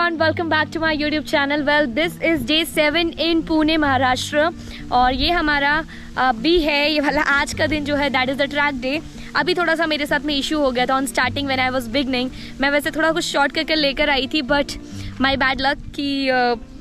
everyone, welcome back to my YouTube channel. Well, this is day 7 in Pune, Maharashtra और ये हमारा भी है ये वाला आज का दिन जो है that is the track day. अभी थोड़ा सा मेरे साथ में इशू हो गया था on starting when I was beginning. मैं वैसे थोड़ा कुछ शॉर्ट करके लेकर आई थी बट माय बैड लक कि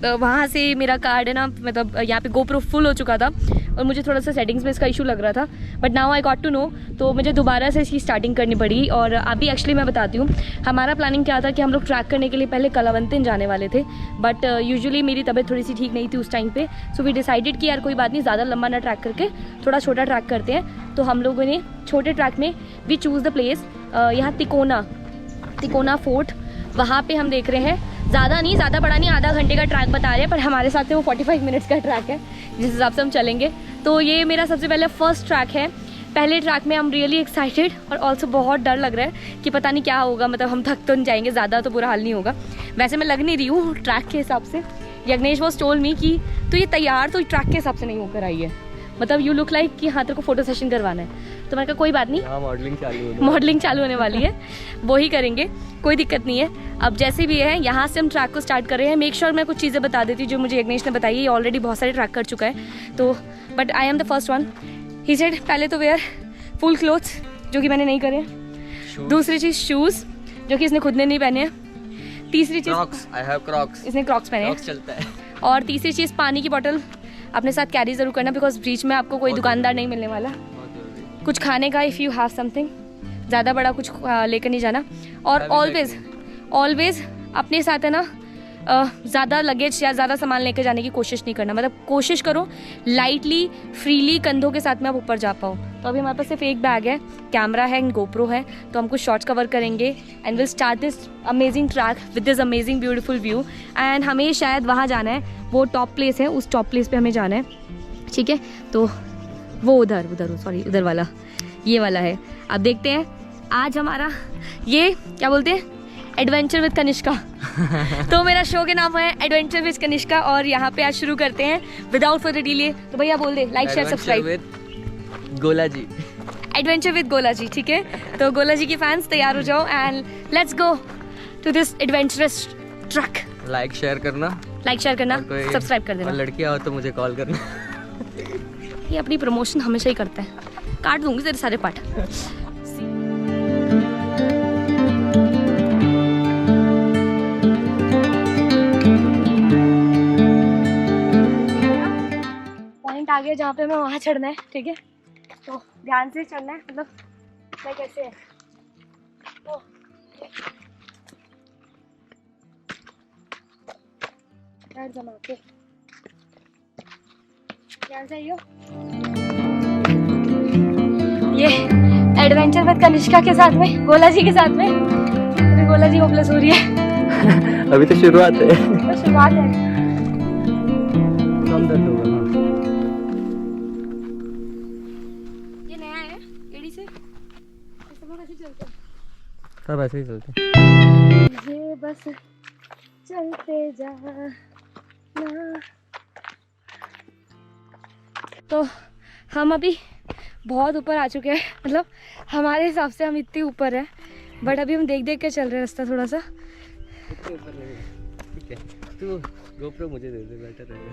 वहाँ से मेरा कार्ड है ना मतलब यहाँ पे गोप्रो फुल हो चुका था और मुझे थोड़ा सा सेटिंग्स में इसका इशू लग रहा था but now I got to know, तो मुझे दोबारा से इसकी स्टार्टिंग करनी पड़ी। और अभी एक्चुअली मैं बताती हूँ हमारा प्लानिंग क्या था कि हम लोग ट्रैक करने के लिए पहले कलावंतिन जाने वाले थे बट यूजुअली मेरी तबीयत थोड़ी सी ठीक नहीं थी उस टाइम पे, सो वी डिसाइडेड कि यार कोई बात नहीं, ज़्यादा लंबा ना ट्रैक करके थोड़ा छोटा ट्रैक करते हैं। तो हम लोगों ने छोटे ट्रैक में वी चूज़ द प्लेस यहाँ तिकोना फोर्ट, वहाँ पे हम देख रहे हैं। ज़्यादा बड़ा नहीं, आधा घंटे का ट्रैक बता रहे हैं पर हमारे साथ में वो 45 मिनट्स का ट्रैक है जिस हिसाब से हम चलेंगे। तो ये मेरा सबसे पहले फर्स्ट ट्रैक है। पहले ट्रैक में हम रियली एक्साइटेड और ऑल्सो बहुत डर लग रहा है कि पता नहीं क्या होगा, मतलब हम थक तो नहीं जाएंगे, ज़्यादा तो बुरा हाल नहीं होगा। वैसे मैं लग नहीं रही हूँ ट्रैक के हिसाब से। यज्ञेश वॉज टोल्ड मी कि तो ये तैयार तो ट्रैक के हिसाब से नहीं होकर आई है, मतलब यू लुक लाइक कि हाँ तेरे को फोटो सेशन करवाना है। तो मैंने कहा कोई बात नहीं, मॉडलिंग चालू होने वाली है, वो ही करेंगे, कोई दिक्कत नहीं है। अब जैसे भी है यहाँ से हम ट्रैक को स्टार्ट कर रहे हैं। मेक श्योर मैं कुछ चीज़ें बता देती हूँ जो मुझे यज्ञेश ने बताई है, ये ऑलरेडी बहुत सारे ट्रैक कर चुका है तो but I am the first one. He said पहले तो वेयर फुल क्लोथ्स जो कि मैंने नहीं करे, दूसरी चीज़ शूज़ जो कि इसने खुद ने नहीं पहने हैं, तीसरी चीज़ क्रॉक्स, इसने क्रॉक्स पहने हैं, और तीसरी चीज़ पानी की बोतल अपने साथ कैरी ज़रूर करना बिकॉज बीच में आपको कोई दुकानदार नहीं मिलने वाला। कुछ खाने का इफ़ यू हैव समथिंग, ज़्यादा बड़ा कुछ लेकर नहीं जाना। और ऑलवेज अपने साथ है ना ज़्यादा लगेज या ज़्यादा सामान लेकर जाने की कोशिश नहीं करना, मतलब कोशिश करो लाइटली फ्रीली कंधों के साथ में आप ऊपर जा पाओ। तो अभी हमारे पास सिर्फ एक बैग है, कैमरा है एंड गोप्रो है, तो हम कुछ शॉट्स कवर करेंगे and will start this amazing track with this amazing beautiful view. And हमें शायद वहाँ जाना है, वो टॉप प्लेस है, उस टॉप प्लेस पे हमें जाना है, ठीक है। तो वो उधर वाला ये वाला है। अब देखते हैं आज हमारा ये क्या बोलते हैं, एडवेंचर विद कनिष्का तो मेरा शो के नाम है एडवेंचर विद कनिष्का और यहाँ पे आज शुरू करते हैं विदाउट फर्दर डिले। तो भैया बोल दे लाइक शेयर सब्सक्राइब। गोला जी, एडवेंचर विद गोला जी, ठीक है। तो गोला जी की फैंस तैयार हो जाओ and let's go to this adventurous track. Like share करना, सब्सक्राइब कर देना। और लड़कियां हो तो मुझे कॉल करना। ये अपनी प्रमोशन हमेशा ही करता है, काट दूंगी तेरे सारे पार्ट। पॉइंट आ गया जहाँ पे हमें वहाँ चढ़ना है, ठीक है। तो ध्यान से चढ़ना है, मतलब मैं कैसे है तो जमा के ध्यान से आइयो। ये एडवेंचर विद कनिष्का के साथ में, गोला जी के साथ में, अभी गोला जी होपलेस हो रही है। अभी तो शुरुआत है, कम दर्द होगा। ये नया है एडी से, सब लोग ऐसे चलते हैं, सब ऐसे ही चलते हैं। ये बस चलते जा ना। तो हम अभी बहुत ऊपर आ चुके हैं, मतलब हमारे हिसाब से हम इतने ऊपर हैं बट अभी हम देख के चल रहे हैं रास्ता थोड़ा सा। ठीक है, तू गोप्रो मुझे दे दे, बेटर रहेगा।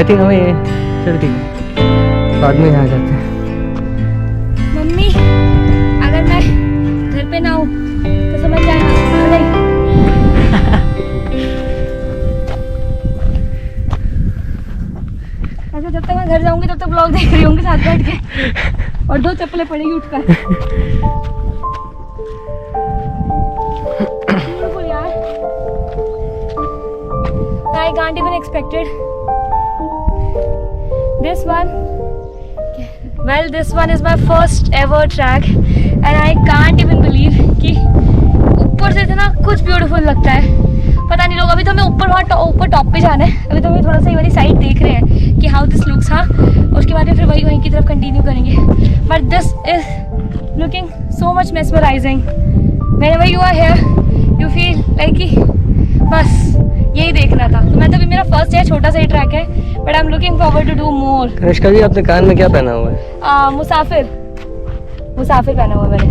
आई थिंक हमें ये चल ठीक है, बाद में यहाँ जाते हैं। मम्मी अगर मैं घर पे ना हूँ तो समझ जाएगा नहीं। ऐसे जब तक मैं घर जाऊंगी तब तक ब्लॉग देख रही होंगी साथ बैठ के, और 2 चप्पलें पड़ेगी उठकर। Beautiful यार, I can't even expected this one. Well, this one is my first ever track and I can't even believe कि ऊपर से इतना कुछ beautiful लगता है। पता नहीं लोग, अभी तो हमें ऊपर टॉप पे जाना है। अभी तो हम थोड़ा सा ये वाली साइड देख रहे हैं कि हाउ दिस लुक्स, हाँ, उसके बाद में फिर वहीं की तरफ कंटिन्यू करेंगे। But this is looking so much mesmerising. Whenever you are here you feel like कि बस यही देखना था। तो मैं तो अभी मेरा फर्स्ट है, छोटा सा ही ट्रैक है, but I am looking forward to do more. Kanishka ji, आपने कान में क्या पहना हुआ है? मुसाफिर पहना हुआ है मैंने।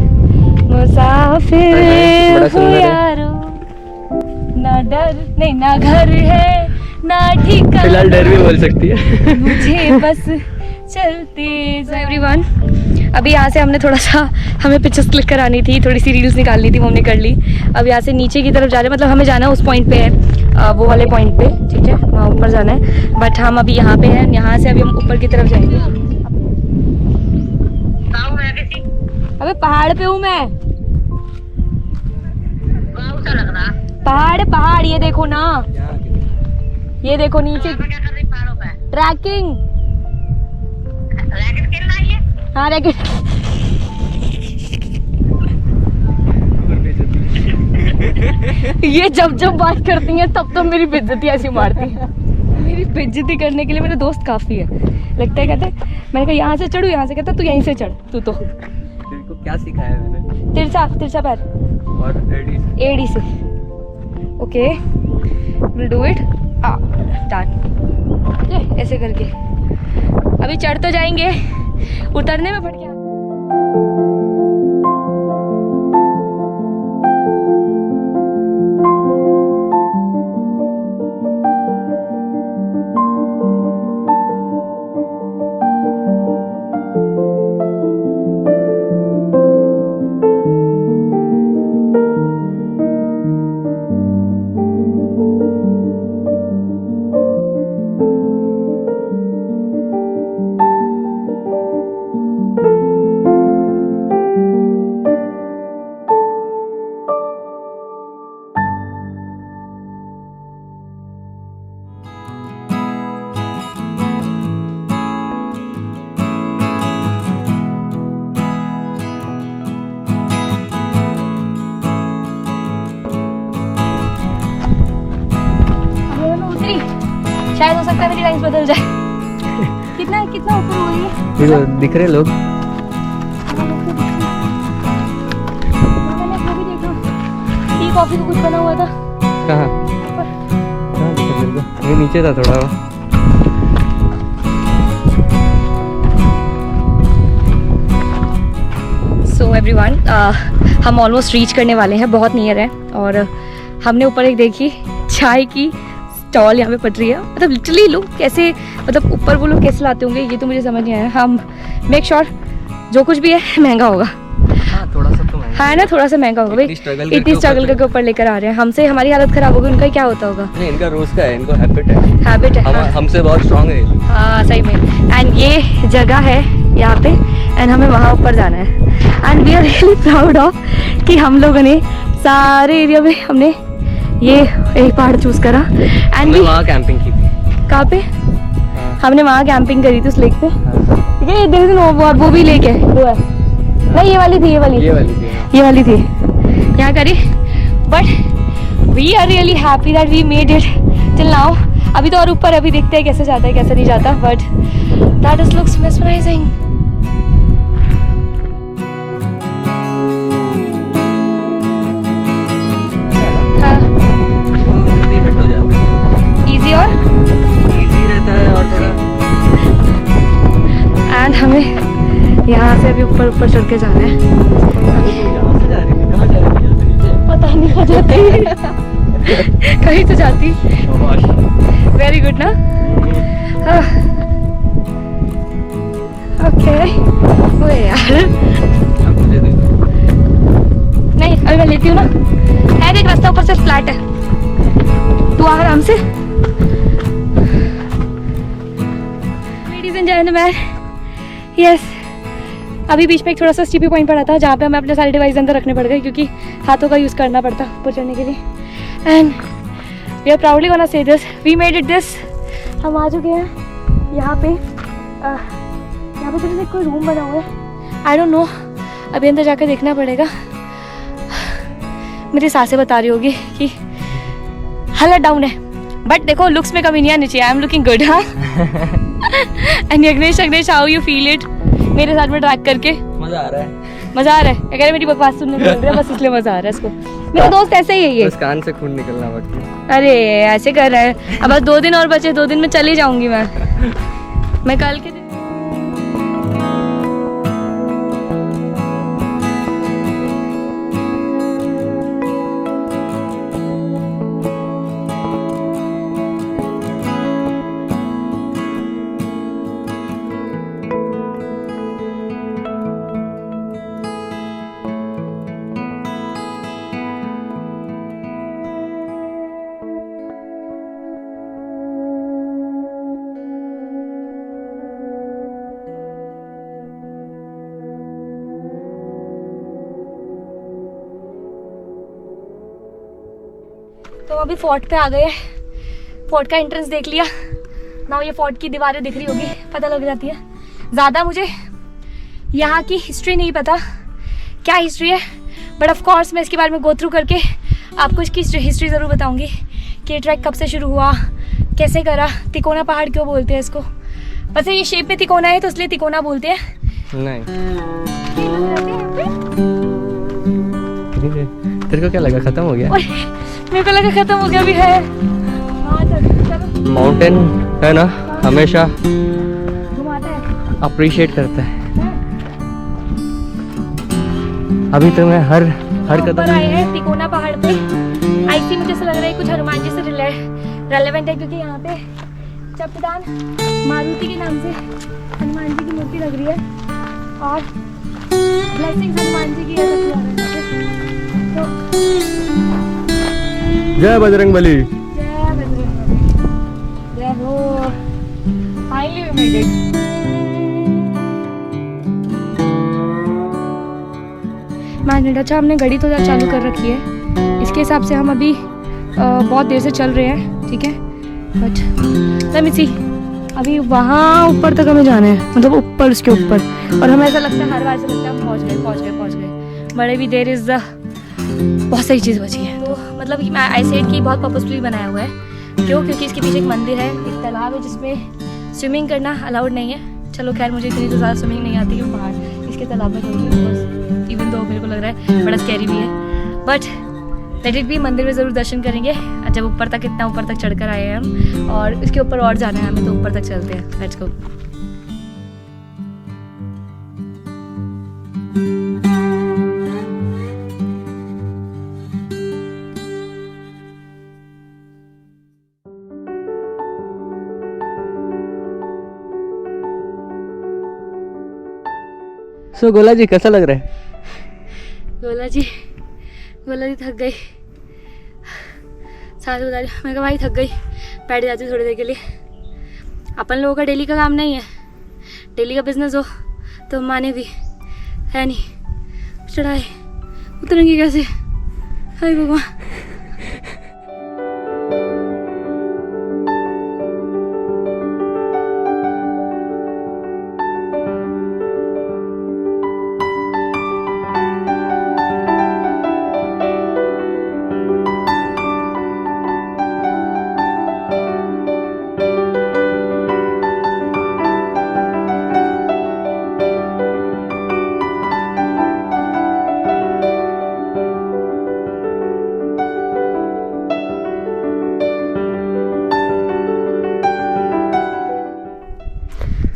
मुसाफिर हो यारो, ना डर नहीं ना घर है ना ठिकाना, फिलहाल डर भी बोल सकती है मुझे बस चलते। एवरीवन, अभी यहाँ से हमने थोड़ा सा, हमें पिक्चर्स क्लिक करानी थी, थोड़ी सी रील्स निकालनी थी, वो हमने कर ली। अब यहाँ से नीचे की तरफ जा रहे हैं, मतलब हमें जाना है उस पॉइंट पे है, वो वाले पॉइंट पे, ठीक है, वहाँ ऊपर जाना है। बट हम अभी यहाँ पे हैं, यहाँ से अभी हम ऊपर की तरफ जाएंगे। अबे पहाड़ पे हूँ मैं, पहाड़, ये देखो ना, ये देखो नीचे ट्रैकिंग। हाँ रैकेट। ये जब बात करती हैं तब तो मेरी बेइज्जती ऐसी मारती है। मेरी बेइज्जती करने के लिए मेरे दोस्त काफी है, लगता है। कहते मैंने कहा यहाँ से चढ़ू, यहाँ से, कहता तू यहीं से चढ़। तू तो क्या सिखाया मैंने? तिरछा पैर और एडी से। Okay, will do it. Start, ऐसे करके। अभी चढ़ तो जाएंगे, उतरने में फट गया। शायद हो सकता है मेरी लाइंस बदल जाए। कितना ऊपर हो रही है, देखो दिख रहे लोग। मैंने वो भी देखा, टी कॉफी को कुछ बना हुआ था। कहाँ दिखा मेरे को? ये नीचे था थोड़ा। सो एवरीवन, हम ऑलमोस्ट रीच करने वाले हैं, बहुत नियर है। और हमने ऊपर एक देखी चाय की स्टॉल यहाँ पे पड़ रही है। मतलब लिटरली लोग कैसे, मतलब ऊपर वो लोग कैसे लाते होंगे ये तो मुझे समझ नहीं आया। हम मेक श्योर जो कुछ भी है महंगा होगा। थोड़ा सा तो महंगा है ना, थोड़ा सा महंगा होगा भाई। इतनी स्ट्रगल करके ऊपर लेकर आ रहे हैं, हमसे हमारी हालत खराब होगी, उनका क्या होता होगा? नहीं, इनका रोज का है, इनको हैबिट है। हमसे बहुत स्ट्रांग है। हाँ सही में। एंड ये जगह है यहाँ पे, एंड हमें वहाँ ऊपर जाना है। And we are really proud of कि हम लोगों ने सारे एरिया में हमने ये एक पहाड़ चूज करा। एंड वहाँ कैंपिंग की थी। कहाँ पे? हमने वहाँ कैंपिंग करी थी उस लेक पे। ठीक है, देख वो भी लेक है, वो है नहीं, ये वाली थी, ये वाली थी यहाँ करी। But we are really happy that we made it till now. अभी तो और ऊपर, अभी देखते हैं कैसे जाता है कैसे नहीं जाता, but that is looks mesmerising. Easy रहता है और थोड़ा। एंड हमें यहाँ से अभी ऊपर चढ़ के जाना है। पता नहीं कहाँ जाती कहीं तो जाती। वेरी गुड ना। ओके ओए यार नहीं अभी मैं लेती हूँ ना। है देख रास्ता ऊपर से फ्लैट है, तू आराम से। लेडीज एंड जेंटलमैन, यस अभी बीच में एक थोड़ा सा स्टीपी पॉइंट पड़ा था जहाँ पे हमें अपने सारे डिवाइस अंदर रखने पड़ गए क्योंकि हाथों का यूज़ करना पड़ता ऊपर चढ़ने के लिए। And we are proudly gonna say this, we made it this. हम आ चुके हैं यहाँ पे जैसे कोई रूम बना हुआ है, आई डोंट नो, अभी अंदर जाकर देखना पड़ेगा। मेरी सासें बता रही होगी कि हालत डाउन है, बट देखो लुक्स में कमी नहीं आनी चाहिए। I am looking good. हाँ and Yagnesh how you feel it मेरे साथ में ट्रैक करके? मजा आ रहा है। मजा आ रहा है? अगर मेरी बकवास सुनने को मिल रहा है बस इसलिए मजा आ रहा है इसको। मेरा दोस्त ऐसे ही है ये, बस कान से खून निकलना बाकी। अरे ऐसे कर रहा है। अब बस 2 दिन और बचे, 2 दिन में चली जाऊंगी मैं कल के दिन। तो अभी फोर्ट पे आ गए, फोर्ट का एंट्रेंस देख लिया ना। ये फोर्ट की दीवारें दिख रही होगी, पता लग जाती है। ज़्यादा मुझे यहाँ की हिस्ट्री नहीं पता क्या हिस्ट्री है, बट ऑफ कोर्स मैं इसके बारे में गो थ्रू करके आपको इसकी हिस्ट्री ज़रूर बताऊँगी कि ये ट्रैक कब से शुरू हुआ, कैसे करा, तिकोना पहाड़ क्यों बोलते हैं इसको। वैसे ये शेप में तिकोना है तो इसलिए तिकोना बोलते हैं। नहीं तेरे को क्या लगा खत्म हो गया? मेरे को लगा खत्म हो गया भी है। माउंटेन है ना, हमेशा घुमाता है, अप्रिशिएट करता है। अभी तो मैं हर कदम आए हैं तिकोना पहाड़ पे। आई सी मुझे ऐसा लग रहा है कुछ हनुमान जी से रेलेवेंट है क्योंकि यहाँ पे चपदान मारुति के नाम से हनुमान जी की मूर्ति लग रही है और ब्लेसिंग्स हनुमान जी की है। तो जय बजरंगबली। जय बजरंगबली, जय हो। Finally we made it. मैंने अच्छा हमने घड़ी तो चालू कर रखी है, इसके हिसाब से हम अभी बहुत देर से चल रहे हैं, ठीक है। बट लेट मी सी, अभी वहाँ ऊपर तक हमें जाना है, मतलब ऊपर उसके ऊपर, और हमें ऐसा लगता है हर बार से लगता है हम पहुँच गए। बड़े भी देर इज बहुत सारी चीज़ बची है। तो मतलब कि मैं आई सेड की बहुत पर्पसफुली बनाया हुआ है। क्यों? क्योंकि इसके पीछे एक मंदिर है, एक तालाब है जिसमें स्विमिंग करना अलाउड नहीं है। चलो खैर मुझे इतनी तो ज़्यादा स्विमिंग नहीं आती है, बाहर इसके तालाब में करूँगी, इवन दो मेरे को लग रहा है बड़ा स्कैरी भी है, बट लेट इट बी। मंदिर में ज़रूर दर्शन करेंगे जब ऊपर तक, इतना ऊपर तक चढ़कर आए हैं हम, और इसके ऊपर और जाना है हमें, तो ऊपर तक चलते हैं। Let's go. सो गोला जी कैसा लग रहा है? गोला जी थक गई, साथ बता रही। मैं कहा भाई थक गई, बैठ जाती थोड़ी देर के लिए। अपन लोगों का डेली का काम नहीं है, डेली का बिजनेस हो तो माने भी है नहीं। चढ़ाए उतरेंगे कैसे? हाय भगवान।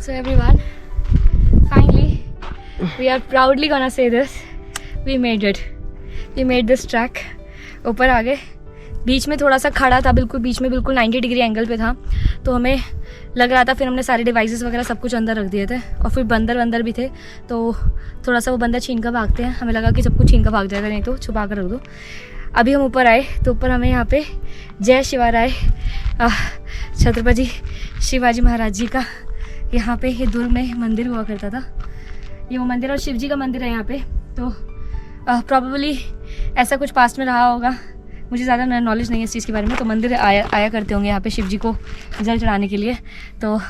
So everyone, finally we are proudly gonna say this, we made it, we made this track। ऊपर आ गए, बीच में थोड़ा सा खड़ा था, बिल्कुल बीच में, बिल्कुल 90 डिग्री एंगल पे था, तो हमें लग रहा था। फिर हमने सारे डिवाइसेस वगैरह सब कुछ अंदर रख दिए थे, और फिर बंदर भी थे, तो थोड़ा सा वो बंदर छीन कर भागते हैं, हमें लगा कि सब कुछ छीन कर भाग जाएगा, नहीं तो छुपा कर रख दो। अभी हम ऊपर आए तो ऊपर हमें यहाँ पे जय शिवाराय छत्रपति शिवाजी महाराज जी का यहाँ पे ये दुर्ग में मंदिर हुआ करता था, ये वो मंदिर, और शिव जी का मंदिर है यहाँ पे। तो प्रॉबेबली ऐसा कुछ पास्ट में रहा होगा, मुझे ज़्यादा नॉलेज नहीं है इस चीज़ के बारे में। तो मंदिर आया करते होंगे यहाँ पे शिव जी को जल चढ़ाने के लिए, तो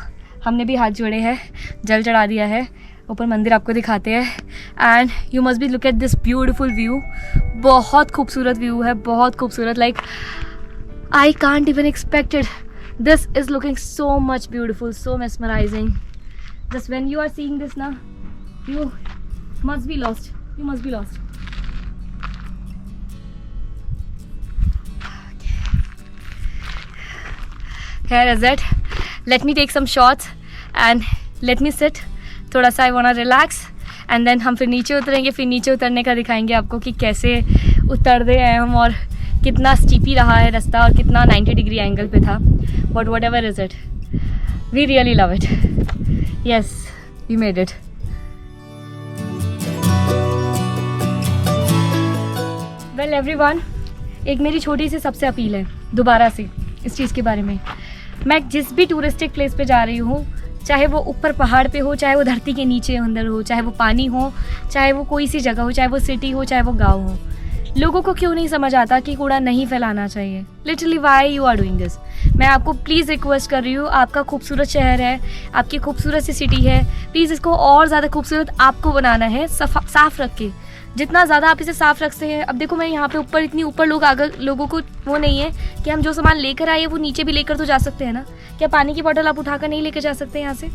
हमने भी हाथ जोड़े हैं, जल चढ़ा दिया है। ऊपर मंदिर आपको दिखाते हैं, and you must be look at this beautiful view. बहुत खूबसूरत व्यू है, बहुत खूबसूरत, like I can't even expected, this is looking so much beautiful, so mesmerizing. Just when you are seeing this now, you must be lost, you must be lost. Here is it. Let me take some shots and let me sit. थोड़ा सा I wanna relax and then हम फिर नीचे उतरेंगे। फिर नीचे उतरने का दिखाएंगे आपको कि कैसे उतर रहे हैं हम, और कितना स्टीपी रहा है रास्ता, और कितना 90 डिग्री एंगल पे था। But whatever is it, we really love it. Yes, we made it. Well everyone, एक मेरी छोटी सी सबसे अपील है दोबारा से इस चीज़ के बारे में। मैं जिस भी टूरिस्टिक प्लेस पे जा रही हूँ, चाहे वो ऊपर पहाड़ पे हो, चाहे वो धरती के नीचे अंदर हो, चाहे वो पानी हो, चाहे वो कोई सी जगह हो, चाहे वो सिटी हो, चाहे वो गाँव हो, लोगों को क्यों नहीं समझ आता कि कूड़ा नहीं फैलाना चाहिए। Literally why you are doing this. मैं आपको प्लीज़ रिक्वेस्ट कर रही हूँ, आपका खूबसूरत शहर है, आपकी खूबसूरत सी सिटी है, प्लीज़ इसको और ज़्यादा खूबसूरत आपको बनाना है, साफ़ रख के। जितना ज़्यादा आप इसे साफ़ रखते हैं, अब देखो मैं यहाँ पे ऊपर, इतनी ऊपर लोगों को वो नहीं है कि हम जो सामान लेकर आए वो नीचे भी लेकर तो जा सकते हैं ना। क्या पानी की बोतल आप उठाकर नहीं लेकर जा सकते यहाँ से?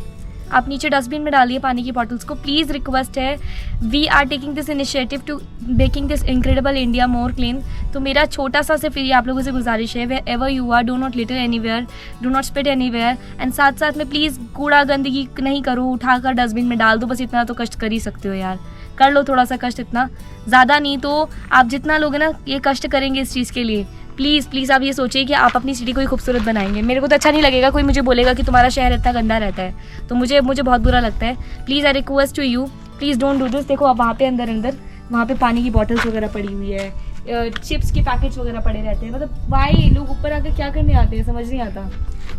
आप नीचे डस्टबिन में डालिए पानी की बॉटल्स को। प्लीज़ रिक्वेस्ट है, we are taking this initiative to making this incredible India more clean. तो मेरा छोटा सा सिर्फ ये आप लोगों से गुजारिश है, wherever you are, do not litter anywhere, do not spit anywhere, and साथ साथ में प्लीज़ कूड़ा गंदगी नहीं करो, उठाकर डस्टबिन में डाल दो। बस इतना तो कष्ट कर ही सकते हो यार, कर लो थोड़ा सा कष्ट, इतना ज़्यादा नहीं तो आप जितना लोग हैं ना ये कष्ट करेंगे इस चीज़ के लिए, प्लीज़ आप ये सोचिए कि आप अपनी सिटी को ही खूबसूरत बनाएंगे। मेरे को तो अच्छा नहीं लगेगा कोई मुझे बोलेगा कि तुम्हारा शहर इतना गंदा रहता है, तो मुझे बहुत बुरा लगता है। Please I request to you, please don't do this. देखो आप वहाँ पे अंदर वहाँ पे पानी की बॉटल्स वगैरह पड़ी हुई है, चिप्स के पैकेट्स वगैरह पड़े रहते हैं। मतलब वाई लोग ऊपर आकर क्या करने आते हैं, समझ नहीं आता।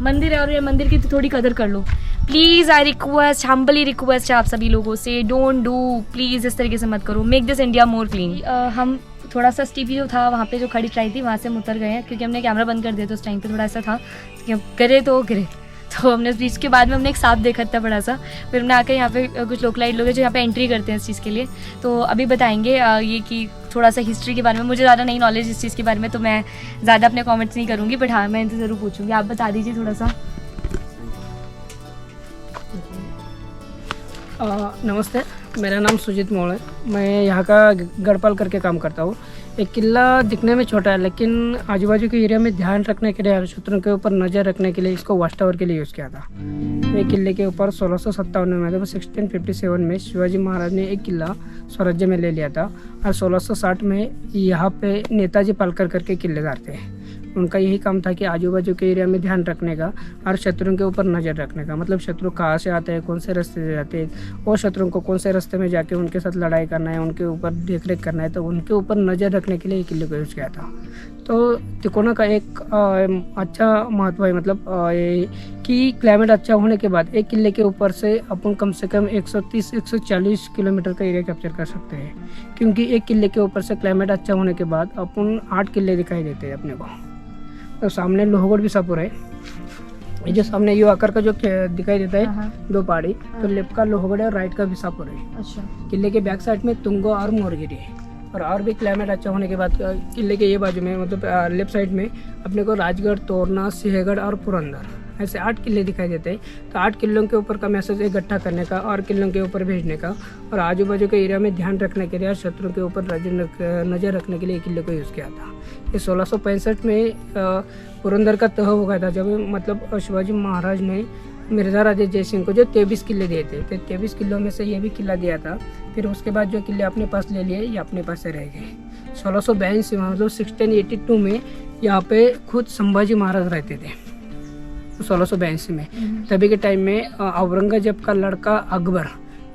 मंदिर है और ये मंदिर की तो थोड़ी कदर कर लो। Please I request, humbly request है आप सभी लोगों से, डोंट डू, प्लीज़ इस तरीके से मत करो। Make this India more clean. हम थोड़ा सा स्टीपी जो था वहाँ पे जो खड़ी ट्राई थी वहाँ से हम उतर गए हैं, क्योंकि हमने कैमरा बंद कर दिया था उस टाइम पे। थोड़ा ऐसा था कि गिरे तो हमने बीच के बाद में हमने एक सांप देखा था बड़ा सा। फिर हमने आकर यहाँ पे कुछ लोकलाइट लोग हैं जो यहाँ पे एंट्री करते हैं इस चीज़ के लिए, तो अभी बताएंगे ये कि थोड़ा सा हिस्ट्री के बारे में। मुझे ज़्यादा नहीं नॉलेज इस चीज़ के बारे में, तो मैं ज़्यादा अपने कमेंट्स नहीं करूँगी, बट हाँ मैं इनसे ज़रूर पूछूँगी। आप बता दीजिए थोड़ा सा। नमस्ते, मेरा नाम सुजीत मोड़ है। मैं यहाँ का गढ़पाल करके काम करता हूँ। एक किला दिखने में छोटा है, लेकिन आजू बाजू के एरिया में ध्यान रखने के लिए, शत्रुओं के ऊपर नज़र रखने के लिए इसको वॉच टावर के लिए यूज़ किया था। एक किले के ऊपर 1657 में, मतलब 1657 में शिवाजी महाराज ने एक किला स्वराज्य में ले लिया था, और 1660 में यहाँ पे नेताजी पालकर करके किलेदार थे। उनका यही काम था कि आजू बाजू के एरिया में ध्यान रखने का और शत्रुओं के ऊपर नज़र रखने का। मतलब शत्रु कहाँ से आते हैं, कौन से रास्ते से जाते हैं, और शत्रुओं को कौन से रास्ते में जाके उनके साथ लड़ाई करना है, उनके ऊपर देख रेख करना है, तो उनके ऊपर नज़र रखने के लिए किले को यूज़ किया था। तो तिकोना का एक अच्छा महत्व है, मतलब कि क्लाइमेट अच्छा होने के बाद एक किले के ऊपर से अपन कम से कम 130-140 किलोमीटर का एरिया कैप्चर कर सकते हैं, क्योंकि एक किले के ऊपर से क्लाइमेट अच्छा होने के बाद अपन 8 किले दिखाई देते हैं अपने को। तो सामने लोहगढ़ बिसापुर है, ये जो सामने ये आकर का जो दिखाई देता है दो पहाड़ी, तो लेफ्ट का लोहगढ़ है और राइट का बिसापुर है। अच्छा। किले के बैक साइड में तुंगो और मोरगिरी है। और भी क्लाइमेट अच्छा होने के बाद किले के ये बाजू में, मतलब लेफ्ट साइड में अपने को राजगढ़, तोरना, सिंहगढ़ और पुरंदर, ऐसे 8 किले दिखाई देते हैं। तो 8 किलों के ऊपर का मैसेज इकट्ठा करने का और किलों के ऊपर भेजने का, और आजू बाजू के एरिया में ध्यान रखने के लिए और शत्रु के ऊपर नज़र रखने के लिए किले को यूज़ किया था। ये 1665 में पुरंदर का तह हो गया था, जब मतलब शिवाजी महाराज ने मिर्जा राजे जय सिंह को जो 23 किले दिए थे, तो 23 किलों में से ये भी किला दिया था। फिर उसके बाद जो किले अपने पास ले लिए, ये अपने पास से रह गए। 1682 में मतलब 1682 में यहाँ पे खुद संभाजी महाराज रहते थे 1682 में। तभी के टाइम में औरंगजेब का लड़का अकबर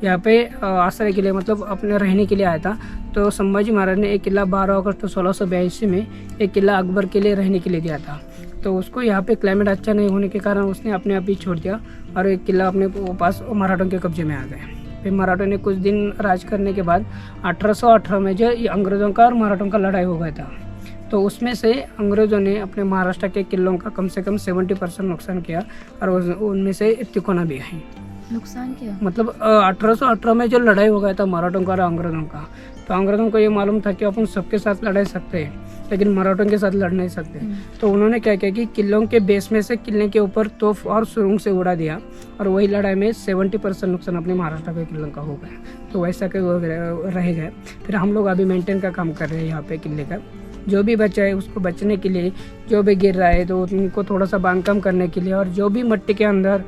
यहाँ पे आश्रय के लिए मतलब अपने रहने के लिए आया था। तो संभाजी महाराज ने एक किला 12 अगस्त 1682 में एक किला अकबर के लिए रहने के लिए दिया था। तो उसको यहाँ पे क्लाइमेट अच्छा नहीं होने के कारण उसने अपने आप ही छोड़ दिया और एक किला अपने पास मराठों के कब्जे में आ गए। फिर मराठों ने कुछ दिन राज करने के बाद 1818 में जो ये अंग्रेज़ों का और मराठों का लड़ाई हो गया था, तो उसमें से अंग्रेज़ों ने अपने महाराष्ट्र के किलों का कम से कम 70% नुकसान किया और उनमें से तिकोना भी है। नुकसान किया मतलब 1818 में जो लड़ाई हो गया था मराठों का और अंग्रेज़ों का, तो अंग्रेज़ों को ये मालूम था कि अपन सबके साथ लड़ सकते हैं लेकिन मराठों के साथ लड़ नहीं सकते। तो उन्होंने क्या किया कि किलों के बेस में से किले के ऊपर तोप और सुरंग से उड़ा दिया और वही लड़ाई में 70% नुकसान अपने महाराष्ट्र के किलों का हो गया। तो वैसा के वो रह गए। फिर हम लोग अभी मेंटेन का काम कर रहे हैं यहाँ पे किले का। जो भी बचा है उसको बचने के लिए, जो भी गिर रहा है तो उनको थोड़ा सा बांधकाम करने के लिए, और जो भी मट्टी के अंदर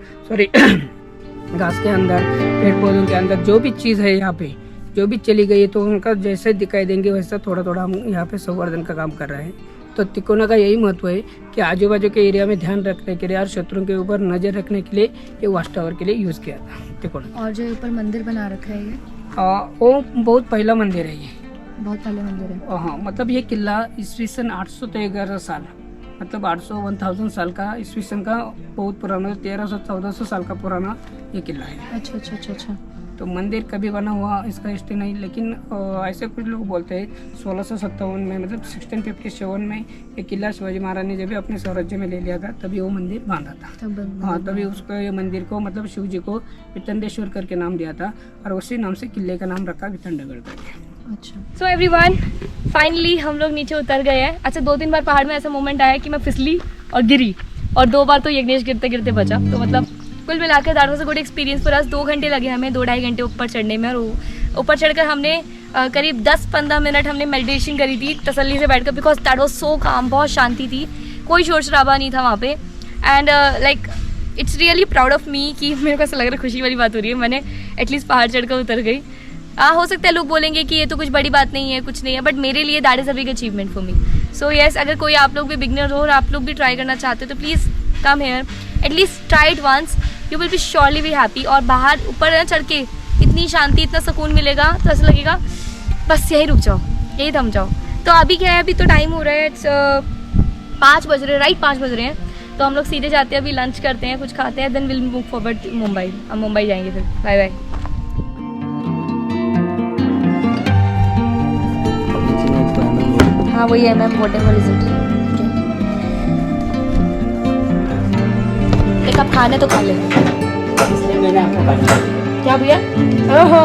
घास के अंदर, पेड़ पौधों के अंदर जो भी चीज़ है यहाँ पे जो भी चली गई है तो उनका जैसे दिखाई देंगे वैसा थोड़ा थोड़ा हम यहाँ पे संवर्धन का काम कर रहे हैं। तो तिकोना का यही महत्व है कि आजू बाजू के एरिया में ध्यान रखने के लिए और शत्रुओं के ऊपर नजर रखने के लिए ये वॉच टावर के लिए यूज़ किया था तिकोना। और जो ऊपर मंदिर बना रखा है ये वो बहुत पहला मंदिर है, ये बहुत पहले मंदिर है। हाँ, मतलब ये किला ईस्वी सन 811 साल मतलब 1000 साल का ईस्वी सन का बहुत पुराना 1300-1400 साल का पुराना ये किला है। अच्छा अच्छा अच्छा अच्छा। तो मंदिर कभी बना हुआ इसका हिस्ट्री नहीं, लेकिन ऐसे कुछ लोग बोलते हैं 1657 में मतलब 1657 में ये किला शिवाजी महाराज ने जब अपने स्वराज्य में ले लिया था तभी वो मंदिर बांधा था। हाँ, तभी उसको ये मंदिर को मतलब शिव जी को वितंडेश्वर करके नाम दिया था और उसी नाम से किले का नाम रखा वितंडगढ़ करके। अच्छा। सो एवरीवन, फाइनली हम लोग नीचे उतर गए हैं। अच्छा, 2-3 बार पहाड़ में ऐसा मोमेंट आया कि मैं फिसली और गिरी, और 2 बार तो यज्ञेश गिरते गिरते बचा। तो मतलब कुल मिलाकर that was a good experience for us. 2 घंटे लगे हमें, 2-2.5 घंटे ऊपर चढ़ने में, और ऊपर चढ़कर हमने करीब 10-15 मिनट हमने मेडिटेशन करी थी तसल्ली से बैठकर, बिकॉज दैट वाज सो काम, बहुत शांति थी, कोई शोर शराबा नहीं था वहाँ पे। And like it's really proud of me कि मेरे को ऐसा लग रहा है खुशी वाली बात हो रही है, मैंने एटलीस्ट पहाड़ चढ़कर उतर गई। हो सकता है लोग बोलेंगे कि ये तो कुछ बड़ी बात नहीं है, कुछ नहीं है, बट मेरे लिए that is a big achievement for me. So yes, अगर कोई आप लोग भी बिगनर हो और आप लोग भी ट्राई करना चाहते हो तो please come here, at least try it once, you will be surely be happy. और बाहर ऊपर ना चढ़ के इतनी शांति, इतना सुकून मिलेगा तो ऐसा लगेगा बस यही रुक जाओ, यही थम जाओ। तो अभी क्या है, अभी तो टाइम हो रहा है 5 बज रहे, राइट 5 बज रहे हैं। तो हम लोग सीधे जाते हैं, अभी लंच करते हैं, कुछ खाते हैं, then will move forward Mumbai. हम मुंबई जाएंगे फिर। Bye bye. हाँ वही है मैम, व्हाटएवर इज इट। एक आप खाने तो खा लेंगे। क्या भैया? ओहो